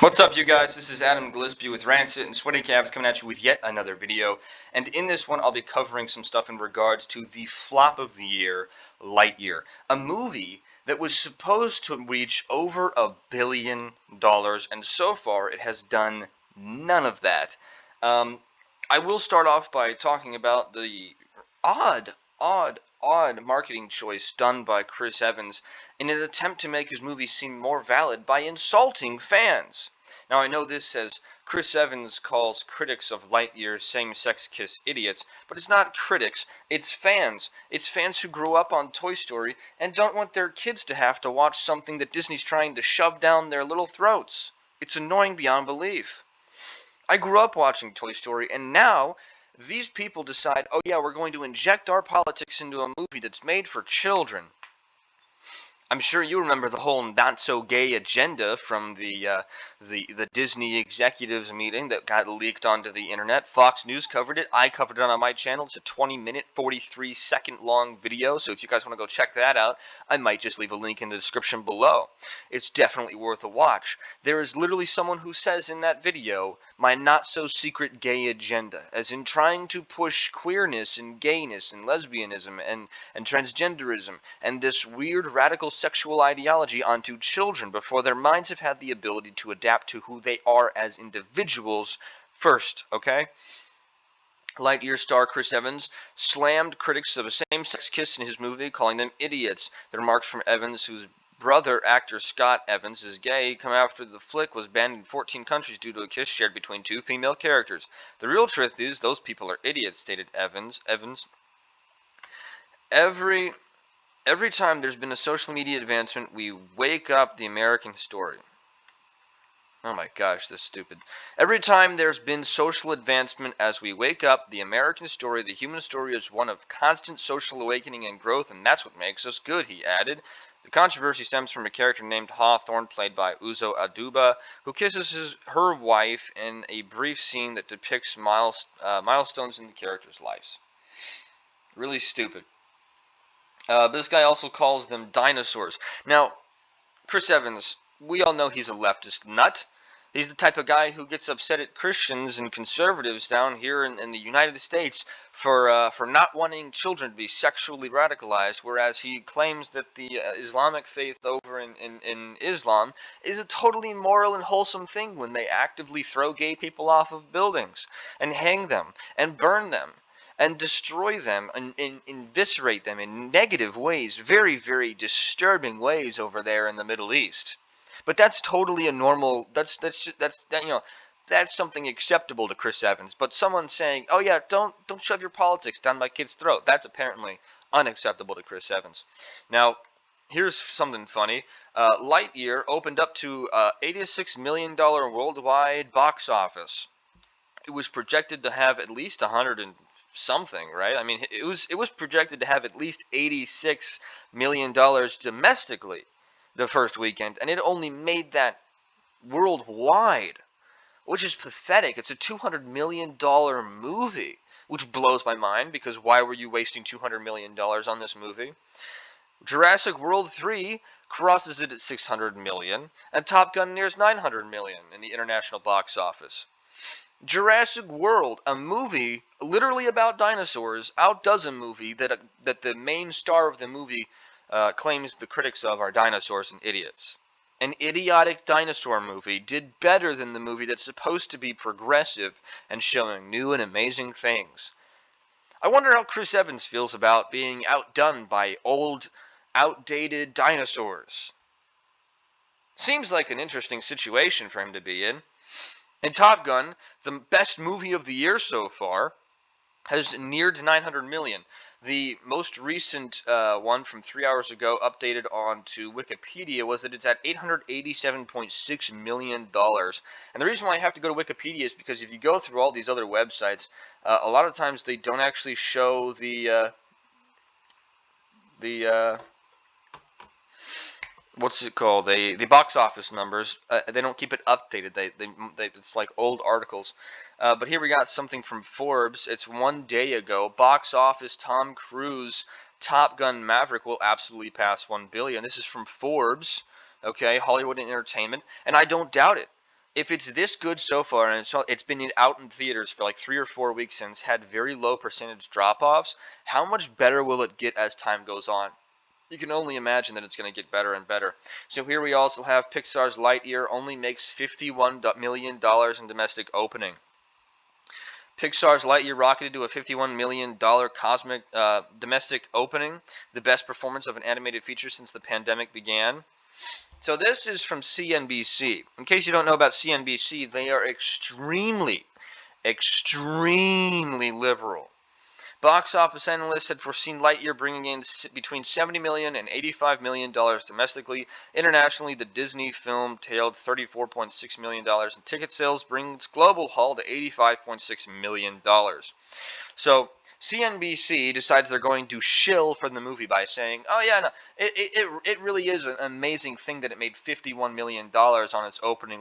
What's up, you guys? This is Adam Gillespie with Rancid and Sweaty Calves coming at you with yet another video. And in this one, I'll be covering some stuff in regards to the flop of the year, Lightyear. A movie that was supposed to reach over $1 billion, and so far it has done none of that. I will start off by talking about the odd marketing choice done by Chris Evans in an attempt to make his movie seem more valid by insulting fans. Now, I know this says Chris Evans calls critics of Lightyear same-sex kiss idiots, but it's not critics, it's fans. It's fans who grew up on Toy Story and don't want their kids to have to watch something that Disney's trying to shove down their little throats. It's annoying beyond belief. I grew up watching Toy Story, and now these people decide, oh yeah, we're going to inject our politics into a movie that's made for children. I'm sure you remember the whole not-so-gay agenda from the Disney executives meeting that got leaked onto the internet. Fox News covered it. I covered it on my channel. It's a 20-minute, 43-second-long video, so if you guys want to go check that out, I might just leave a link in the description below. It's definitely worth a watch. There is literally someone who says in that video, my not-so-secret gay agenda, as in trying to push queerness and gayness and lesbianism and transgenderism and this weird radical sexual ideology onto children before their minds have had the ability to adapt to who they are as individuals first, okay? Lightyear star Chris Evans slammed critics of a same-sex kiss in his movie, calling them idiots. The remarks from Evans, whose brother, actor Scott Evans, is gay, come after the flick was banned in 14 countries due to a kiss shared between two female characters. The real truth is, those people are idiots, stated Evans. Every time there's been a social media advancement, we wake up the American story. Oh my gosh, this is stupid. Every time there's been social advancement, as we wake up the American story, the human story is one of constant social awakening and growth, and that's what makes us good, he added. The controversy stems from a character named Hawthorne, played by Uzo Aduba, who kisses her wife in a brief scene that depicts milestones in the character's lives. Really stupid. This guy also calls them dinosaurs. Now, Chris Evans, we all know he's a leftist nut. He's the type of guy who gets upset at Christians and conservatives down here in the United States for not wanting children to be sexually radicalized, whereas he claims that the Islamic faith over in Islam is a totally moral and wholesome thing when they actively throw gay people off of buildings and hang them and burn them and destroy them and eviscerate them in negative ways, very, very disturbing ways over there in the Middle East. But that's totally a normal. That's something acceptable to Chris Evans. But someone saying, "Oh yeah, don't shove your politics down my kid's throat," that's apparently unacceptable to Chris Evans. Now, here's something funny. Lightyear opened up to $86 million worldwide box office. It was projected to have at least 100 and something, right? I mean, it was projected to have at least $86 million domestically the first weekend, and it only made that worldwide, which is pathetic. It's a $200 million movie, which blows my mind, because why were you wasting $200 million on this movie? Jurassic World 3 crosses it at $600 million, and Top Gun nears $900 million in the international box office. Jurassic World, a movie literally about dinosaurs, outdoes a movie that the main star of the movie claims the critics of are dinosaurs and idiots. An idiotic dinosaur movie did better than the movie that's supposed to be progressive and showing new and amazing things. I wonder how Chris Evans feels about being outdone by old, outdated dinosaurs. Seems like an interesting situation for him to be in. And Top Gun, the best movie of the year so far, has neared 900 million. The most recent one from 3 hours ago, updated onto Wikipedia, was that it's at $887.6 million. And the reason why I have to go to Wikipedia is because if you go through all these other websites, a lot of times they don't actually show the what's it called? The box office numbers. They don't keep it updated. They it's like old articles. But here we got something from Forbes. It's 1 day ago. Box office: Tom Cruise, Top Gun Maverick will absolutely pass 1 billion. This is from Forbes. Okay, Hollywood and Entertainment, and I don't doubt it. if it's this good so far, and it's been out in theaters for like 3 or 4 weeks and it's had very low percentage drop-offs, how much better will it get as time goes on? You can only imagine that it's going to get better and better. So here we also have Pixar's Lightyear only makes $51 million in domestic opening. Pixar's Lightyear rocketed to a $51 million cosmic domestic opening, the best performance of an animated feature since the pandemic began. So this is from CNBC. In case you don't know about CNBC, they are extremely liberal. Box office analysts had foreseen Lightyear bringing in between $70 million and $85 million domestically. Internationally, the Disney film tailed $34.6 million in ticket sales, bringing its global haul to $85.6 million. So CNBC decides they're going to shill for the movie by saying, "Oh yeah, no, it really is an amazing thing that it made $51 million on its opening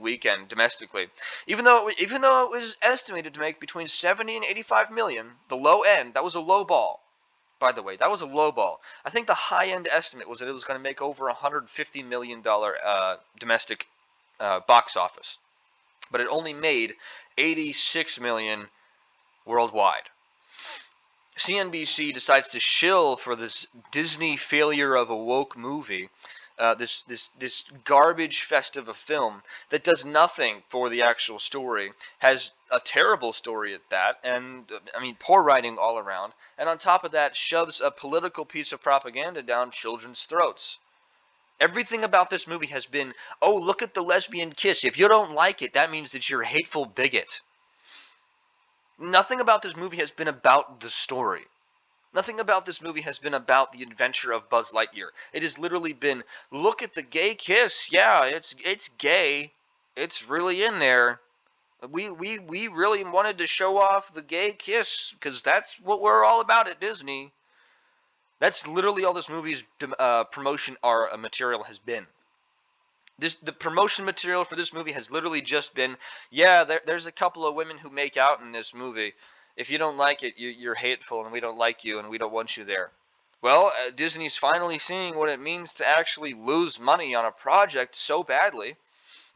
weekend domestically, even though it was estimated to make between 70 and 85 million. The low end, that was a low ball, by the way, that was a low ball. I think the high end estimate was that it was going to make over $150 million domestic box office, but it only made 86 million worldwide." CNBC decides to shill for this Disney failure of a woke movie, this garbage fest of a film that does nothing for the actual story, has a terrible story at that, and I mean poor writing all around, and on top of that shoves a political piece of propaganda down children's throats. Everything about this movie has been, oh, look at the lesbian kiss. If you don't like it, that means that you're a hateful bigot. Nothing about this movie has been about the story. Nothing about this movie has been about the adventure of Buzz Lightyear. It has literally been, look at the gay kiss. Yeah, it's gay. It's really in there. We really wanted to show off the gay kiss because that's what we're all about at Disney. That's literally all this movie's promotion material has been. The promotion material for this movie has literally just been, yeah, there's a couple of women who make out in this movie. If you don't like it, you're hateful, and we don't like you, and we don't want you there. Well, Disney's finally seeing what it means to actually lose money on a project so badly.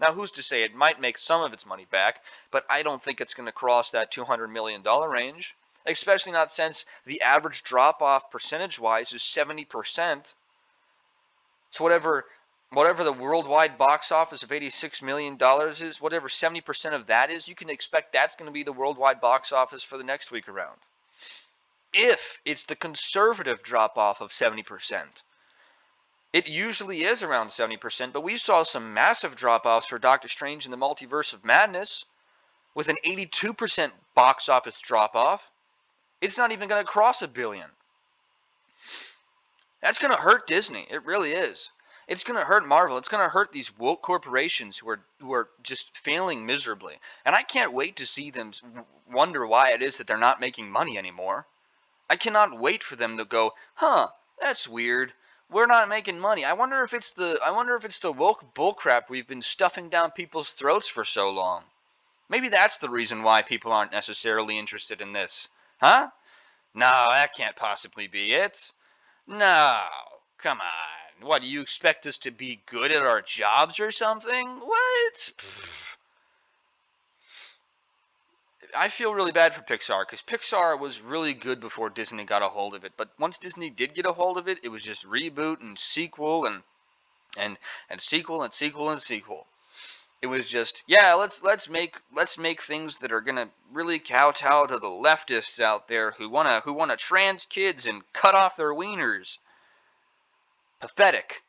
Now, who's to say it might make some of its money back, but I don't think it's going to cross that $200 million range, especially not since the average drop-off percentage-wise is 70%. So whatever the worldwide box office of $86 million is, whatever 70% of that is, you can expect that's going to be the worldwide box office for the next week around. If it's the conservative drop-off of 70%. It usually is around 70%, but we saw some massive drop-offs for Doctor Strange in the Multiverse of Madness with an 82% box office drop-off. It's not even going to cross $1 billion. That's going to hurt Disney. It really is. It's going to hurt Marvel. It's going to hurt these woke corporations who are just failing miserably. And I can't wait to see them wonder why it is that they're not making money anymore. I cannot wait for them to go, huh, that's weird. We're not making money. I wonder if it's the woke bullcrap we've been stuffing down people's throats for so long. Maybe that's the reason why people aren't necessarily interested in this. Huh? No, that can't possibly be it. No, come on. What, do you expect us to be good at our jobs or something? What? I feel really bad for Pixar, because Pixar was really good before Disney got a hold of it. But once Disney did get a hold of it, it was just reboot and sequel and sequel and sequel and sequel. It was just, yeah, let's make things that are gonna really kowtow to the leftists out there who wanna trans kids and cut off their wieners. Pathetic.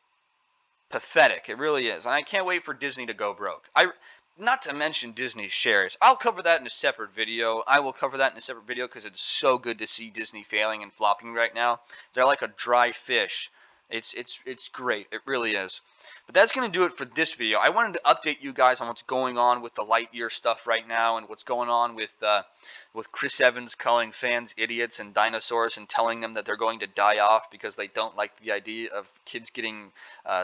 Pathetic. It really is. And I can't wait for Disney to go broke. Not to mention Disney's shares. I'll cover that in a separate video. I will cover that in a separate video because it's so good to see Disney failing and flopping right now. They're like a dry fish. It's great. It really is. But that's going to do it for this video. I wanted to update you guys on what's going on with the Lightyear stuff right now and what's going on with Chris Evans calling fans idiots and dinosaurs and telling them that they're going to die off because they don't like the idea of kids getting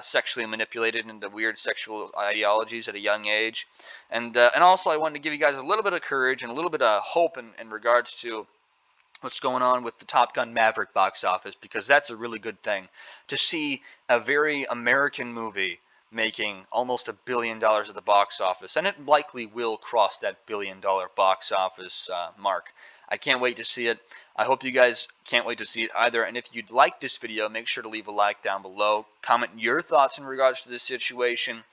sexually manipulated into weird sexual ideologies at a young age. And also I wanted to give you guys a little bit of courage and a little bit of hope in regards to what's going on with the Top Gun Maverick box office, because that's a really good thing to see a very American movie making almost $1 billion at the box office, and it likely will cross that $1 billion box office mark. I can't wait to see it. I hope you guys can't wait to see it either. And if you'd like this video, make sure to leave a like down below. Comment your thoughts in regards to this situation.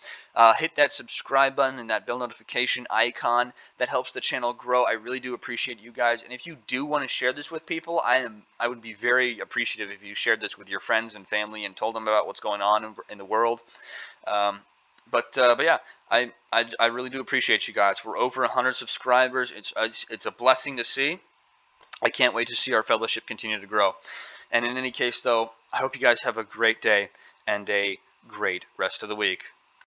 Hit that subscribe button and that bell notification icon. That helps the channel grow. I really do appreciate you guys. And if you do want to share this with people, I would be very appreciative if you shared this with your friends and family and told them about what's going on in the world. But yeah, I really do appreciate you guys. We're over 100 subscribers. It's a blessing to see. I can't wait to see our fellowship continue to grow. And in any case, though, I hope you guys have a great day and a great rest of the week.